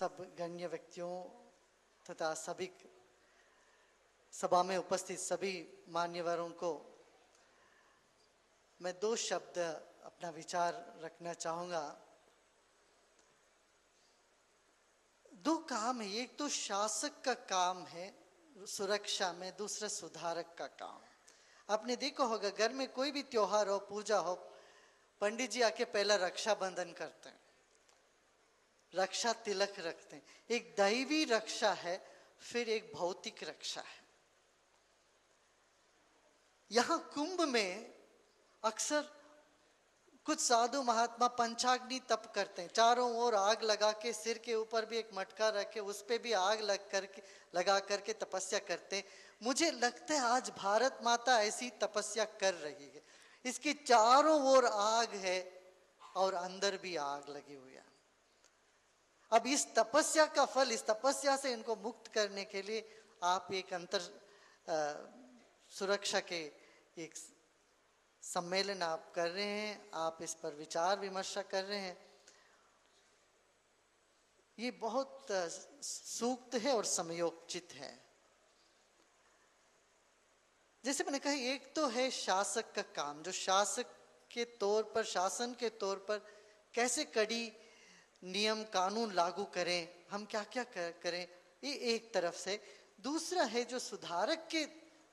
सब गण्य व्यक्तियों तथा सभी सभा में उपस्थित सभी मान्यवरों को मैं दो शब्द अपना विचार रखना चाहूँगा। दो काम है, एक तो शासक का काम है सुरक्षा में, दूसरा सुधारक का काम। आपने देखा होगा घर में कोई भी त्योहार हो, पूजा हो, पंडित जी आके पहला रक्षाबंधन करते हैं, रक्षा तिलक रखते हैं। एक दैवी रक्षा है, फिर एक भौतिक रक्षा है। यहां कुंभ में अक्सर कुछ साधु महात्मा पंचाग्नि तप करते हैं, चारों ओर आग लगा के, सिर के ऊपर भी एक मटका रखे उस पे भी आग लगा करके तपस्या करते हैं। मुझे लगता है आज भारत माता ऐसी तपस्या कर रही है, इसके चारों ओर आग है और अंदर भी आग लगी हुई है। अब इस तपस्या का फल, इस तपस्या से इनको मुक्त करने के लिए आप एक सुरक्षा के एक सम्मेलन आप कर रहे हैं, आप इस पर विचार विमर्श कर रहे हैं। ये बहुत सूक्त है और समयोचित है। जैसे मैंने कहा, एक तो है शासक का काम, जो शासक के तौर पर, शासन के तौर पर कैसे कड़ी नियम कानून लागू करें, हम क्या क्या करें, ये एक तरफ से। दूसरा है जो सुधारक के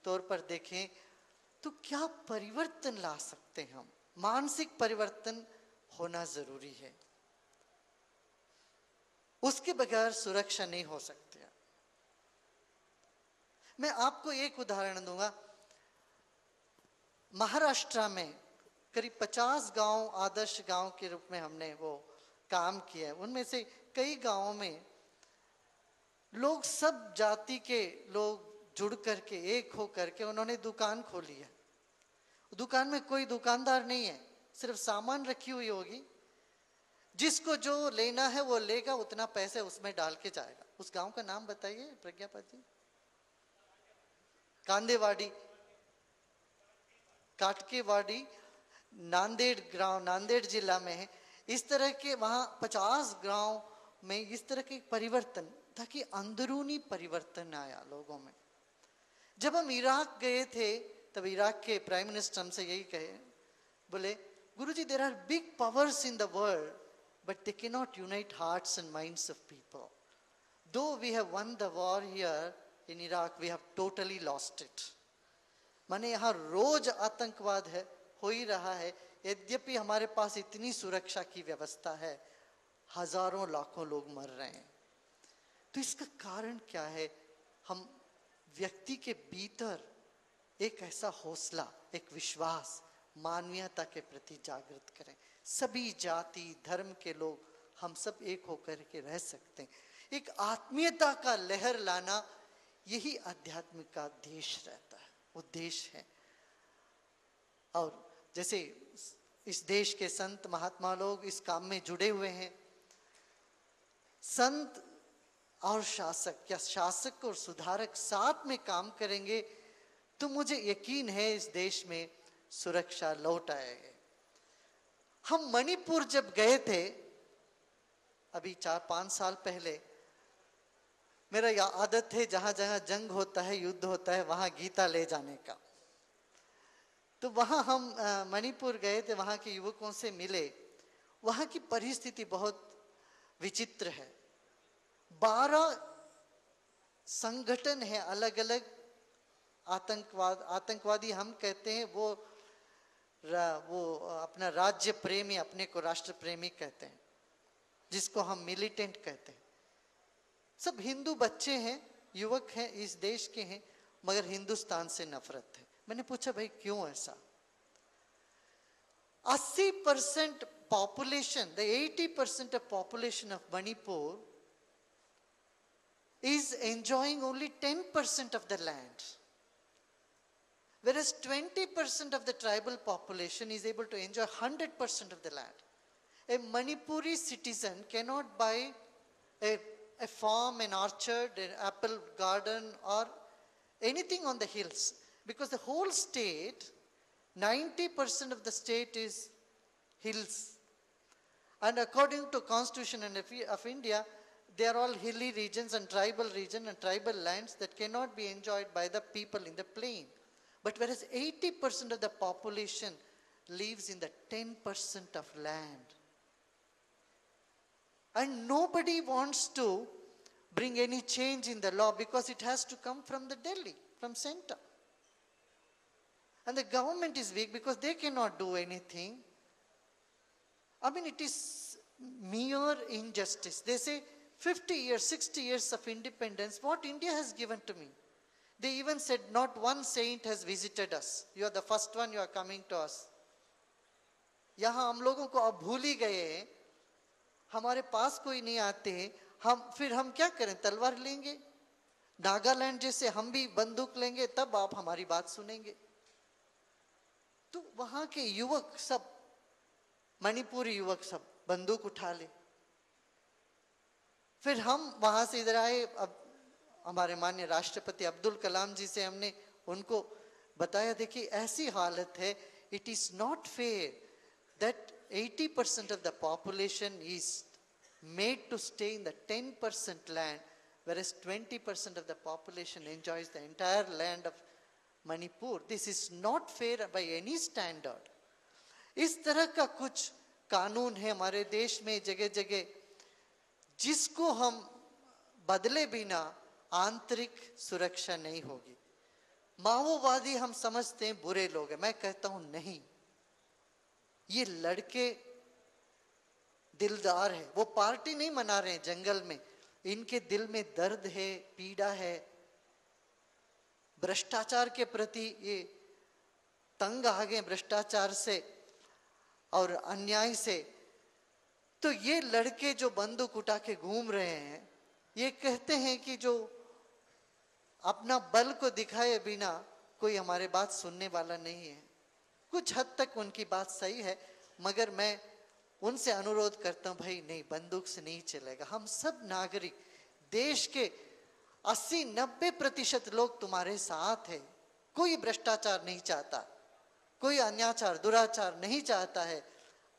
तौर पर देखें तो क्या परिवर्तन ला सकते हैं हम। मानसिक परिवर्तन होना जरूरी है, उसके बगैर सुरक्षा नहीं हो सकती। मैं आपको एक उदाहरण दूंगा। महाराष्ट्र में करीब 50 गांव आदर्श गांव के रूप में हमने वो काम किया है। उनमें से कई गांवों में लोग, सब जाति के लोग जुड़ करके, एक हो करके उन्होंने दुकान खोली है। दुकान में कोई दुकानदार नहीं है, सिर्फ सामान रखी हुई होगी, जिसको जो लेना है वो लेगा, उतना पैसे उसमें डाल के जाएगा। उस गांव का नाम बताइए प्रज्ञापत जी। कांदेवाड़ी, काटकेवाड़ी, नांदेड़ गांव, नांदेड़ जिला में है। इस तरह के वहां 50 गांव में इस तरह के परिवर्तन, ताकि अंदरूनी परिवर्तन आया लोगों में। जब हम इराक गए थे तब इराक के प्राइम मिनिस्टर हमसे यही कहे, बोले Guruji, there are big powers in the world but they can not unite hearts and minds of people. Though we have won the war here in Iraq, we have totally lost it. माने यहाँ रोज आतंकवाद है, हो ही रहा है, यद्यपि हमारे पास इतनी सुरक्षा की व्यवस्था है, हजारों लाखों लोग मर रहे हैं। तो इसका कारण क्या है? हम व्यक्ति के भीतर एक ऐसा हौसला, एक विश्वास, मानवीयता के प्रति जागृत करें। सभी जाति धर्म के लोग, हम सब एक होकर के रह सकते हैं। एक आत्मीयता का लहर लाना, यही आध्यात्म का उद्देश्य रहता है, उद्देश्य है। और जैसे इस देश के संत महात्मा लोग इस काम में जुड़े हुए हैं, संत और शासक या शासक और सुधारक साथ में काम करेंगे तो मुझे यकीन है इस देश में सुरक्षा लौट आएगी। हम मणिपुर जब गए थे अभी 4-5 साल पहले, मेरा यह आदत है जहां जहां जंग होता है, युद्ध होता है, वहां गीता ले जाने का। तो वहां हम मणिपुर गए थे, वहां के युवकों से मिले। वहां की परिस्थिति बहुत विचित्र है। 12 संगठन है अलग अलग, आतंकवादी हम कहते हैं, वो अपना राज्य प्रेमी, अपने को राष्ट्र प्रेमी कहते हैं, जिसको हम मिलिटेंट कहते हैं। सब हिंदू बच्चे हैं, युवक हैं, इस देश के हैं, मगर हिंदुस्तान से नफरत है। मैंने पूछा भाई क्यों ऐसा? 80% population, the 80% of population of Manipur is enjoying only 10% of the land, whereas 20% of the tribal population is able to enjoy 100% of the land. A Manipuri citizen cannot buy a farm, an orchard, an apple garden or anything on the hills, because the whole state, 90% of the state is hills. And according to Constitution of India, They are all hilly regions and tribal lands that cannot be enjoyed by the people in the plain. But whereas 80% of the population lives in the 10% of land. And nobody wants to bring any change in the law because it has to come from the Delhi, from center. And the government is weak because they cannot do anything. I mean, it is mere injustice. They say 50 years, 60 years of independence, what India has given to me. They even said not one saint has visited us. You are the first one, you are coming to us. यहाँ हम लोगों को अब भूल ही गए, हमारे पास कोई नहीं आते, हम क्या करें, तलवार लेंगे, नागालैंड जैसे हम भी बंदूक लेंगे, तब आप हमारी बात सुनेंगे. तो वहां के युवक सब, मणिपुरी युवक सब बंदूक उठा ले. फिर हम वहां से इधर आए. अब हमारे माननीय राष्ट्रपति अब्दुल कलाम जी से हमने उनको बताया, देखिए ऐसी हालत है, it is not fair that 80% of the population is made to stay in the 10% land, whereas 20% of the population enjoys the entire land of Manipur. This is not fair by any standard. इस तरह का कुछ कानून है हमारे देश में जगह जगह, जिसको हम बदले बिना आंतरिक सुरक्षा नहीं होगी. माओवादी हम समझते हैं बुरे लोग हैं, मैं कहता हूं नहीं, ये लड़के दिलदार है. वो पार्टी नहीं मना रहे हैं जंगल में, इनके दिल में दर्द है, पीड़ा है, भ्रष्टाचार के प्रति ये तंग आ गए भ्रष्टाचार से और अन्याय से. तो ये लड़के जो बंदूक उठा के घूम रहे हैं, ये कहते हैं कि जो अपना बल को दिखाए बिना कोई हमारे बात सुनने वाला नहीं है. कुछ हद तक उनकी बात सही है, मगर मैं उनसे अनुरोध करता हूं, भाई नहीं, बंदूक से नहीं चलेगा. हम सब नागरिक, देश के 80-90% लोग तुम्हारे साथ है. कोई भ्रष्टाचार नहीं चाहता, कोई अन्याचार दुराचार नहीं चाहता है.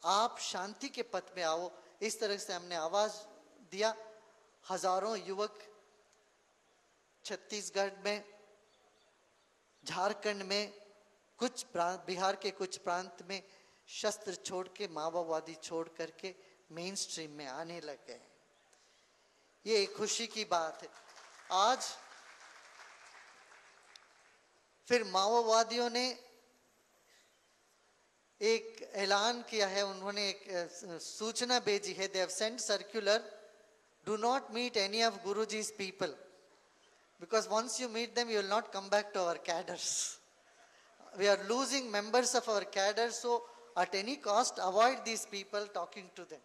आप शांति के पथ में आओ. इस तरह से हमने आवाज दिया. हजारों युवक छत्तीसगढ़ में, झारखंड में, कुछ बिहार के कुछ प्रांत में शस्त्र छोड़ के, माओवादी छोड़ करके मेन स्ट्रीम में आने लग गए. ये एक खुशी की बात है. आज फिर माओवादियों ने एक ऐलान किया है, उन्होंने एक सूचना भेजी है. They have sent circular, do not meet any of Guruji's people because once you meet them you will not come back to our cadres. We are losing members of our cadre, so at any cost avoid these people talking to them.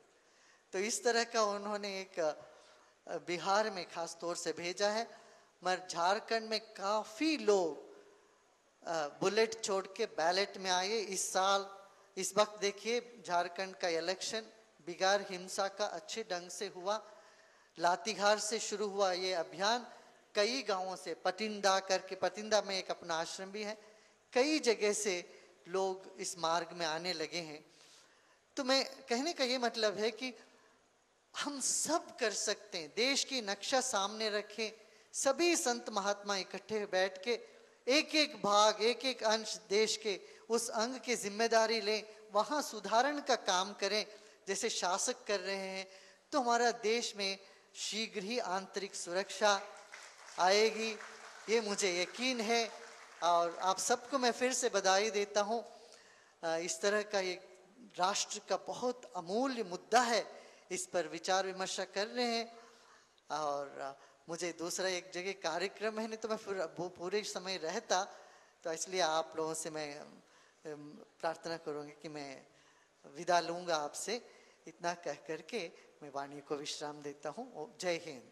तो इस तरह का उन्होंने एक बिहार में खास तौर से भेजा है. मगर झारखंड में काफी लोग बुलेट छोड़ के बैलेट में आए. इस साल इस वक्त देखिए झारखंड का इलेक्शन बिगाड़ हिंसा का अच्छे ढंग से हुआ. लातीहार से शुरू हुआ ये अभियान, कई गांवों से, पतिंदा करके, पतिंदा में एक अपना आश्रम भी है, कई जगह से लोग इस मार्ग में आने लगे हैं. तो मैं कहने का ये मतलब है कि हम सब कर सकते हैं. देश की नक्शा सामने रखें, सभी संत महात्मा इकट्ठे बैठ के एक एक भाग, एक एक अंश देश के उस अंग की जिम्मेदारी लें, वहां सुधारण का काम करें जैसे शासक कर रहे हैं. तो हमारा देश में शीघ्र ही आंतरिक सुरक्षा आएगी, ये मुझे यकीन है. और आप सबको मैं फिर से बधाई देता हूँ. इस तरह का एक राष्ट्र का बहुत अमूल्य मुद्दा है, इस पर विचार विमर्श कर रहे हैं. और मुझे दूसरा एक जगह कार्यक्रम है, नहीं तो मैं फिर पूरे समय रहता. तो इसलिए आप लोगों से मैं प्रार्थना करूँगी कि मैं विदा लूँगा आपसे. इतना कह करके मैं वाणी को विश्राम देता हूँ. जय हिंद.